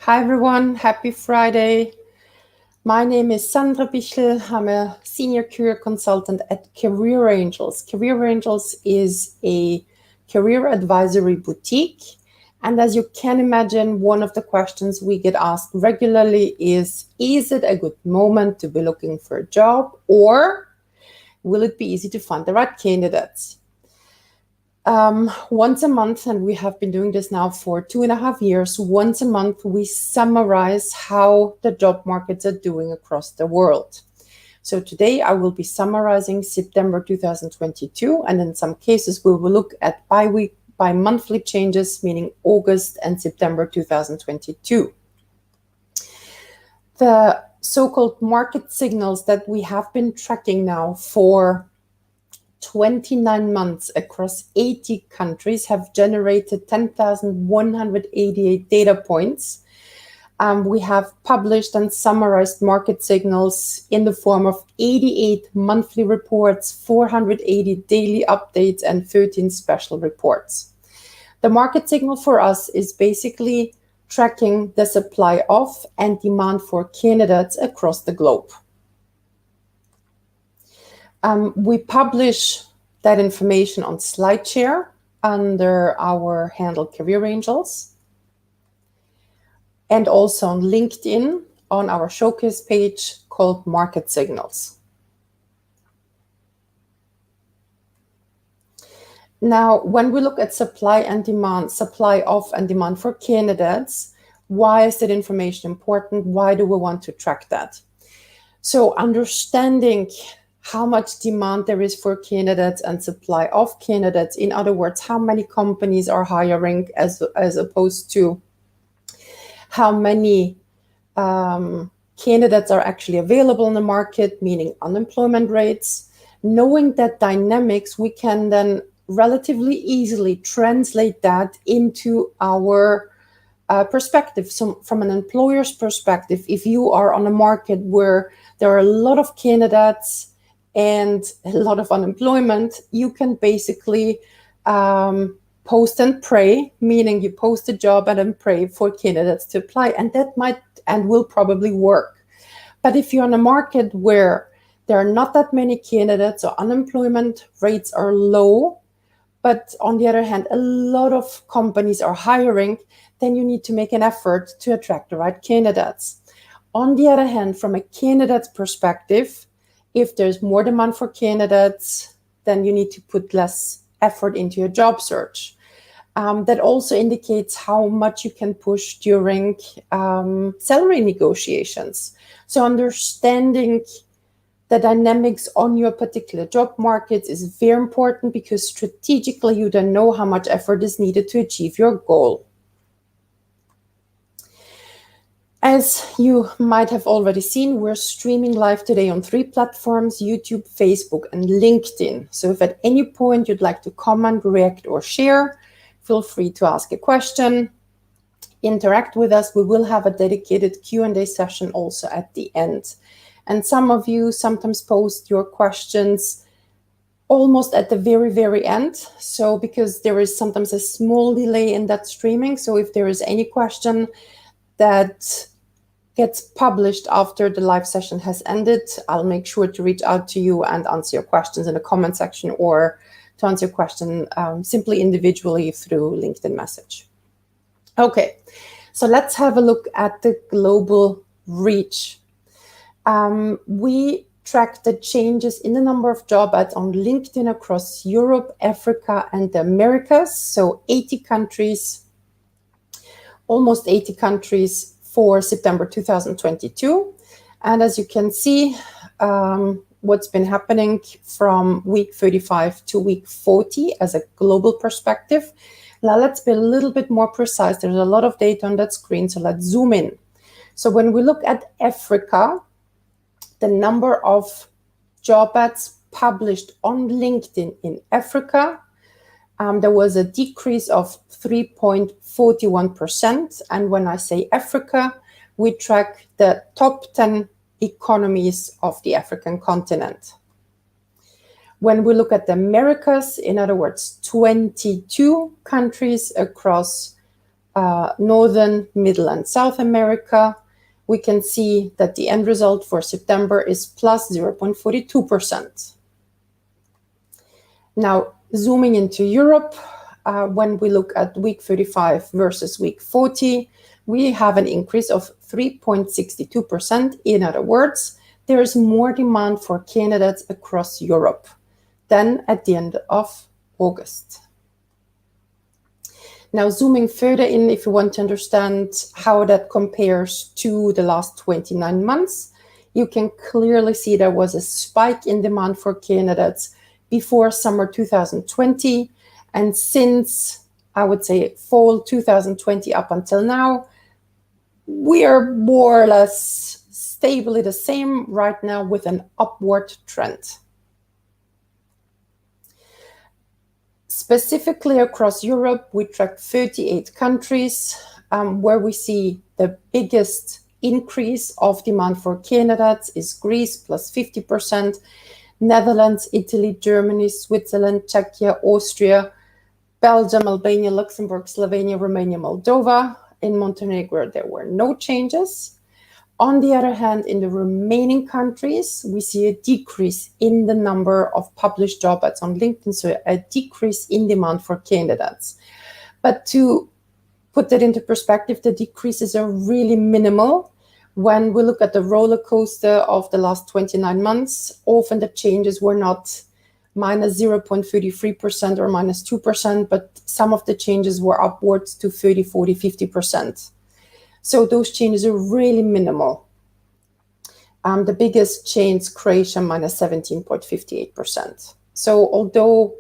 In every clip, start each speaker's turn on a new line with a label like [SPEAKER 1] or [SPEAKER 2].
[SPEAKER 1] Hi everyone, happy Friday. My name is Sandra Bichl. I'm a senior career consultant at Career Angels. Career Angels is a career advisory boutique. And as you can imagine, one of the questions we get asked regularly is it a good moment to be looking for a job, or will it be easy to find the right candidates? Once a month, and we have been doing this now for 2.5 years, once a month we summarize how the job markets are doing across the world. So today I will be summarizing September 2022, and in some cases we will look at bi-monthly changes, meaning August and September 2022. The so-called market signals that we have been tracking now for 29 months across 80 countries have generated 10,188 data points. We have published and summarized market signals in the form of 88 monthly reports, 480 daily updates, and 13 special reports. The market signal for us is basically tracking the supply of and demand for candidates across the globe. We publish that information on SlideShare under our handle Career Angels, and also on LinkedIn on our showcase page called Market Signals. Now, when we look at supply of and demand for candidates, why is that information important? Why do we want to track that? So understanding how much demand there is for candidates and supply of candidates. In other words, how many companies are hiring as opposed to how many candidates are actually available in the market, meaning unemployment rates. Knowing that dynamics, we can then relatively easily translate that into our perspective. So from an employer's perspective, if you are on a market where there are a lot of candidates and a lot of unemployment, you can basically post and pray, meaning you post a job and then pray for candidates to apply, and that might and will probably work. But if you're on a market where there are not that many candidates or unemployment rates are low, but on the other hand, a lot of companies are hiring, then you need to make an effort to attract the right candidates. On the other hand, from a candidate's perspective, if there's more demand for candidates, then you need to put less effort into your job search. That also indicates how much you can push during salary negotiations. So understanding the dynamics on your particular job markets is very important, because strategically you don't know how much effort is needed to achieve your goal. As you might have already seen, we're streaming live today on 3 platforms: YouTube, Facebook, and LinkedIn. So if at any point you'd like to comment, react, or share, feel free to ask a question, interact with us. We will have a dedicated Q&A session also at the end. And some of you sometimes post your questions almost at the very, very end. So because there is sometimes a small delay in that streaming. So if there is any question that gets published after the live session has ended, I'll make sure to reach out to you and answer your questions in the comment section, or to answer your question simply individually through LinkedIn message. Okay, so let's have a look at the global reach. We track the changes in the number of job ads on LinkedIn across Europe, Africa, and the Americas. So 80 countries, almost 80 countries for September 2022. And as you can see, what's been happening from week 35 to week 40 as a global perspective. Now let's be a little bit more precise. There's a lot of data on that screen, so let's zoom in. So when we look at Africa, the number of job ads published on LinkedIn in Africa, there was a decrease of 3.41%. And when I say Africa, we track the top 10 economies of the African continent. When we look at the Americas, in other words, 22 countries across Northern, Middle, and South America, we can see that the end result for September is plus 0.42%. Now, zooming into Europe, when we look at week 35 versus week 40, we have an increase of 3.62%. In other words, there is more demand for candidates across Europe than at the end of August. Now, zooming further in, if you want to understand how that compares to the last 29 months, you can clearly see there was a spike in demand for candidates before summer 2020. And since, I would say, fall 2020 up until now, we are more or less stably the same right now with an upward trend. Specifically across Europe, we track 38 countries where we see the biggest increase of demand for candidates is Greece, plus 50%, Netherlands, Italy, Germany, Switzerland, Czechia, Austria, Belgium, Albania, Luxembourg, Slovenia, Romania, Moldova. In Montenegro, there were no changes. On the other hand, in the remaining countries, we see a decrease in the number of published job ads on LinkedIn, so a decrease in demand for candidates. But to put that into perspective, the decreases are really minimal. When we look at the roller coaster of the last 29 months, often the changes were not minus 0.33% or minus 2%, but some of the changes were upwards to 30, 40, 50%. So those changes are really minimal. The biggest change, Croatia, minus 17.58%. So although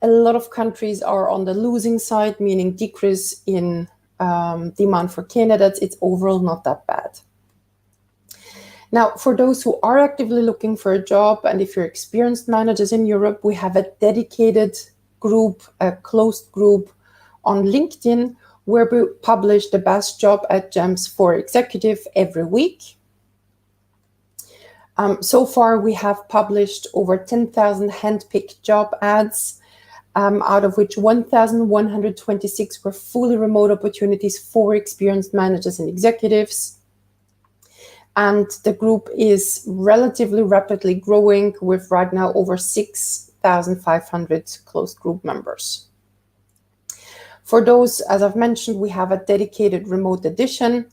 [SPEAKER 1] a lot of countries are on the losing side, meaning decrease in demand for candidates, it's overall not that bad. Now, for those who are actively looking for a job, and if you're experienced managers in Europe, we have a dedicated group, a closed group on LinkedIn, where we publish the best job ad gems for executive every week. So far, we have published over 10,000 handpicked job ads, out of which 1,126 were fully remote opportunities for experienced managers and executives. And the group is relatively rapidly growing with right now over 6,500 closed group members. For those, as I've mentioned, we have a dedicated remote edition.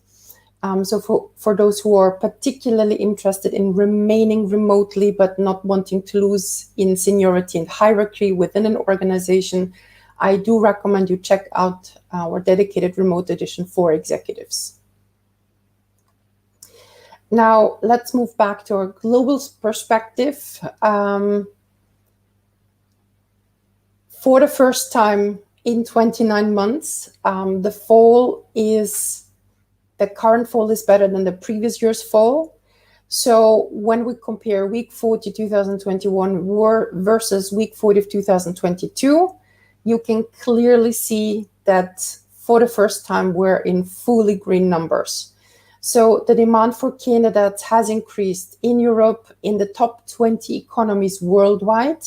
[SPEAKER 1] So for those who are particularly interested in remaining remotely but not wanting to lose in seniority and hierarchy within an organization, I do recommend you check out our dedicated remote edition for executives. Now, let's move back to our global perspective. For the first time in 29 months, the current fall is better than the previous year's fall. So when we compare week 40 2021 versus week 40 of 2022, you can clearly see that for the first time we're in fully green numbers. So the demand for candidates has increased in Europe, in the top 20 economies worldwide,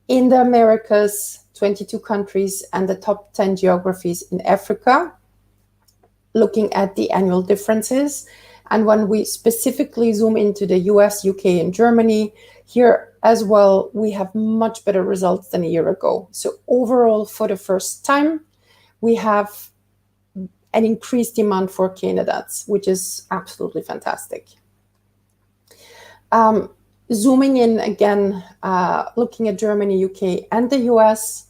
[SPEAKER 1] in the Americas, 22 countries, and the top 10 geographies in Africa, looking at the annual differences. And when we specifically zoom into the US, UK, and Germany, here as well, we have much better results than a year ago. So overall, for the first time, we have an increased demand for candidates, which is absolutely fantastic. Zooming in again, looking at Germany, UK, and the US,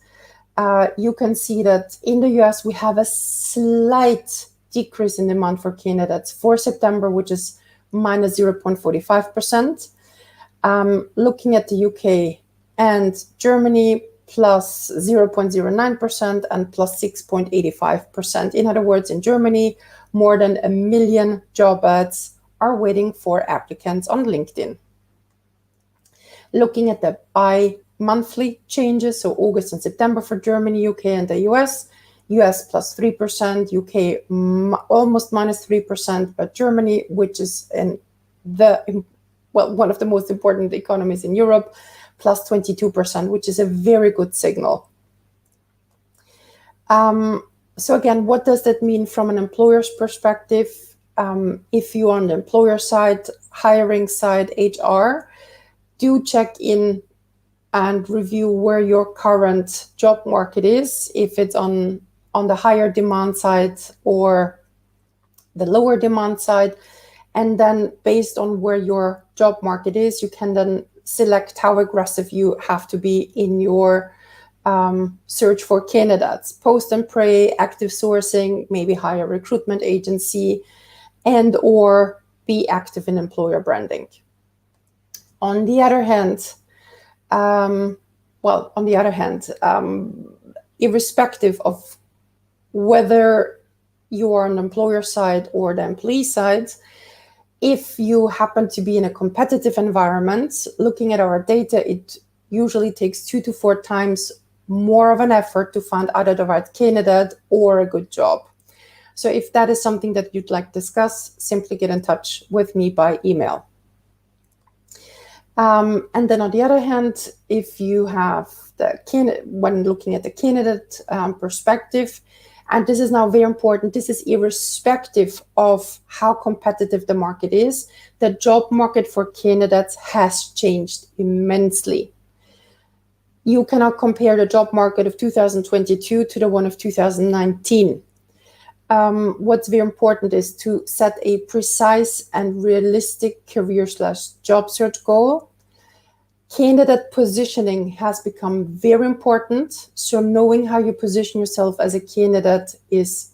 [SPEAKER 1] you can see that in the US, we have a slight decrease in demand for candidates for September, which is minus 0.45%. Looking at the UK and Germany, plus 0.09% and plus 6.85%. In other words, in Germany, more than 1 million job ads are waiting for applicants on LinkedIn. Looking at the bi-monthly changes, so August and September for Germany, UK, and the US plus 3%, UK almost minus 3%, but Germany, which is one of the most important economies in Europe, plus 22%, which is a very good signal. So again, what does that mean from an employer's perspective? If you are on the employer side, hiring side, HR, do check in and review where your current job market is, if it's on the higher demand side or the lower demand side. And then based on where your job market is, you can then select how aggressive you have to be in your search for candidates. Post and pray, active sourcing, maybe hire a recruitment agency, and or be active in employer branding. On the other hand, irrespective of whether you are on the employer side or the employee side, if you happen to be in a competitive environment, looking at our data, it usually takes 2 to 4 times more of an effort to find either the right candidate or a good job. So if that is something that you'd like to discuss, simply get in touch with me by email. And then on the other hand, if you have when looking at the candidate perspective, and this is now very important, this is irrespective of how competitive the market is, the job market for candidates has changed immensely. You cannot compare the job market of 2022 to the one of 2019. What's very important is to set a precise and realistic career/job search goal. Candidate positioning has become very important. So knowing how you position yourself as a candidate is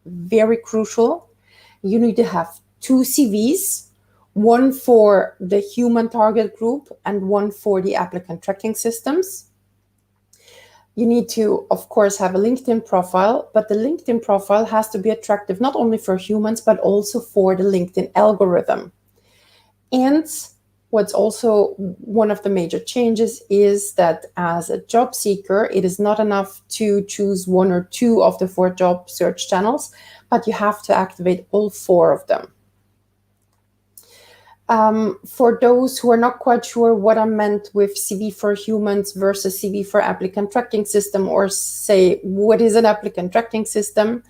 [SPEAKER 1] very crucial. You need to have 2 CVs, one for the human target group and one for the applicant tracking systems. You need to, of course, have a LinkedIn profile, but the LinkedIn profile has to be attractive not only for humans, but also for the LinkedIn algorithm. And what's also one of the major changes is that as a job seeker, it is not enough to choose 1 or 2 of the 4 job search channels, but you have to activate all 4 of them. For those who are not quite sure what I meant with CV for humans versus CV for applicant tracking system, or say, what is an applicant tracking system,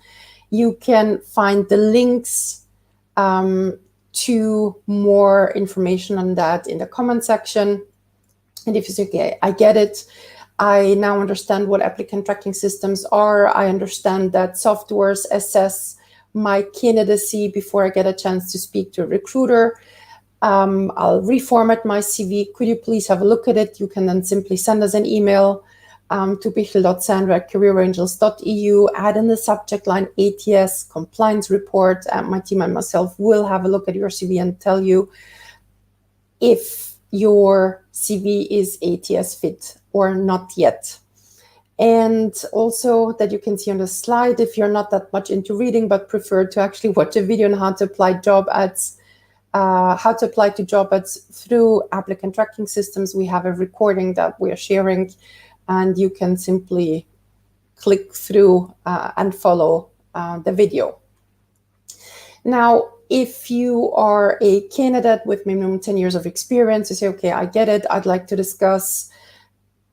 [SPEAKER 1] you can find the links to more information on that in the comment section. And if you say, okay, I get it, I now understand what applicant tracking systems are, I understand that softwares assess my candidacy before I get a chance to speak to a recruiter, I'll reformat my CV. Could you please have a look at it? You can then simply send us an email to bichl.sandra@careerangels.eu, add in the subject line ATS compliance report, and my team and myself will have a look at your CV and tell you if your CV is ATS fit or not yet. And also that you can see on the slide, if you're not that much into reading but prefer to actually watch a video on how to apply job ads, how to apply to job ads through applicant tracking systems, we have a recording that we are sharing, and you can simply click through and follow the video. Now, if you are a candidate with minimum 10 years of experience, you say, okay, I get it, I'd like to discuss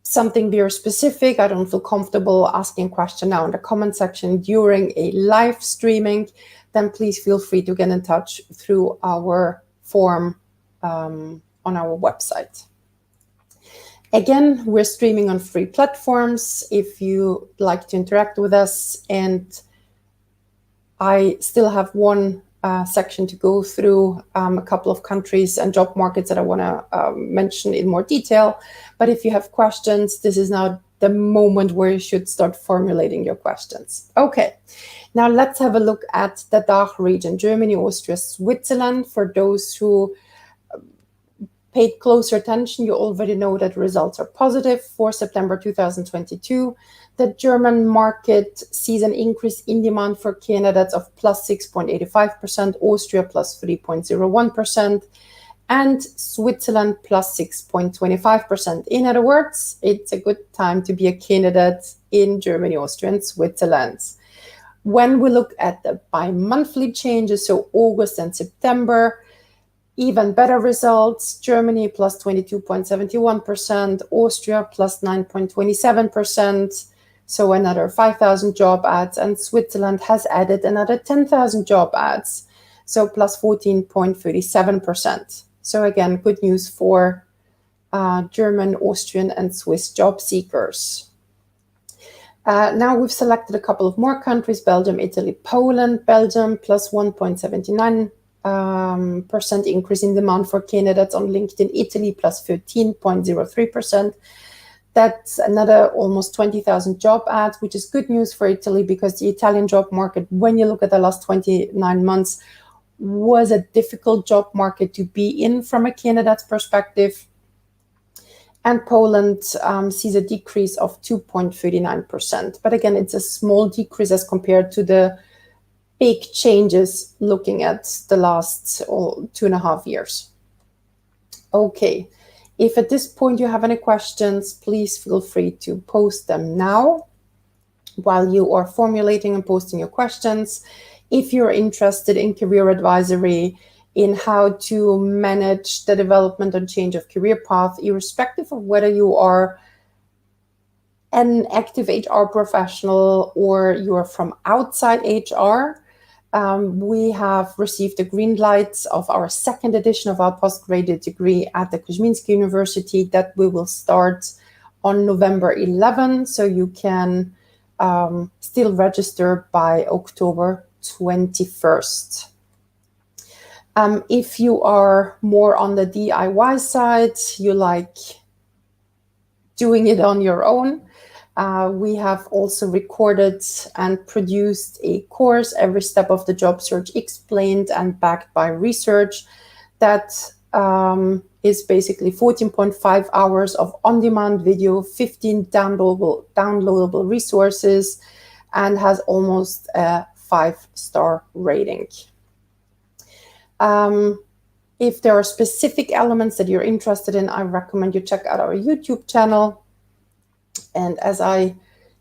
[SPEAKER 1] something very specific, I don't feel comfortable asking a question now in the comment section during a live streaming, then please feel free to get in touch through our form on our website. Again, we're streaming on free platforms if you like to interact with us, and I still have one section to go through, a couple of countries and job markets that I want to mention in more detail. But if you have questions, this is now the moment where you should start formulating your questions. Okay, now let's have a look at the DACH region, Germany, Austria, Switzerland. For those who paid closer attention, you already know that results are positive for September 2022. The German market sees an increase in demand for candidates of plus 6.85%, Austria plus 3.01%, and Switzerland plus 6.25%. In other words, it's a good time to be a candidate in Germany, Austria, and Switzerland. When we look at the bi-monthly changes, so August and September, even better results. Germany plus 22.71%, Austria plus 9.27%, so another 5,000 job ads, and Switzerland has added another 10,000 job ads, so plus 14.37%. So again, good news for German, Austrian, and Swiss job seekers. Now we've selected a couple of more countries: Belgium, Italy, Poland. Belgium plus 1.79% increase in demand for candidates on LinkedIn. Italy plus 13.03%. That's another almost 20,000 job ads, which is good news for Italy, because the Italian job market, when you look at the last 29 months, was a difficult job market to be in from a candidate's perspective. And Poland sees a decrease of 2.39%. But again, it's a small decrease as compared to the big changes looking at the last 2.5 years. Okay, if at this point you have any questions, please feel free to post them now while you are formulating and posting your questions. If you're interested in career advisory, in how to manage the development and change of career path, irrespective of whether you are an active HR professional or you are from outside HR, we have received the green lights of our second edition of our postgraduate degree at the Kuzminski University that we will start on November 11. So you can still register by October 21st. If you are more on the DIY side, you like doing it on your own, we have also recorded and produced a course, Every Step of the Job Search Explained and Backed by Research, that is basically 14.5 hours of on-demand video, 15 downloadable resources, and has almost a 5-star rating. If there are specific elements that you're interested in, I recommend you check out our YouTube channel. And as I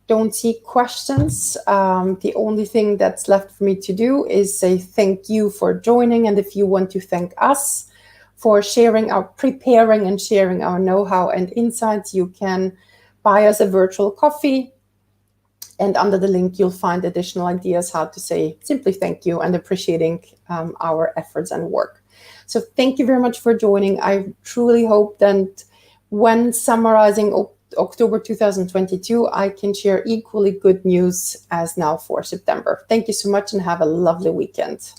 [SPEAKER 1] don't see questions, the only thing that's left for me to do is say thank you for joining. And if you want to thank us for preparing and sharing our know-how and insights, you can buy us a virtual coffee. And under the link, you'll find additional ideas how to say simply thank you and appreciating our efforts and work. So thank you very much for joining. I truly hope that when summarizing October 2022, I can share equally good news as now for September. Thank you so much and have a lovely weekend.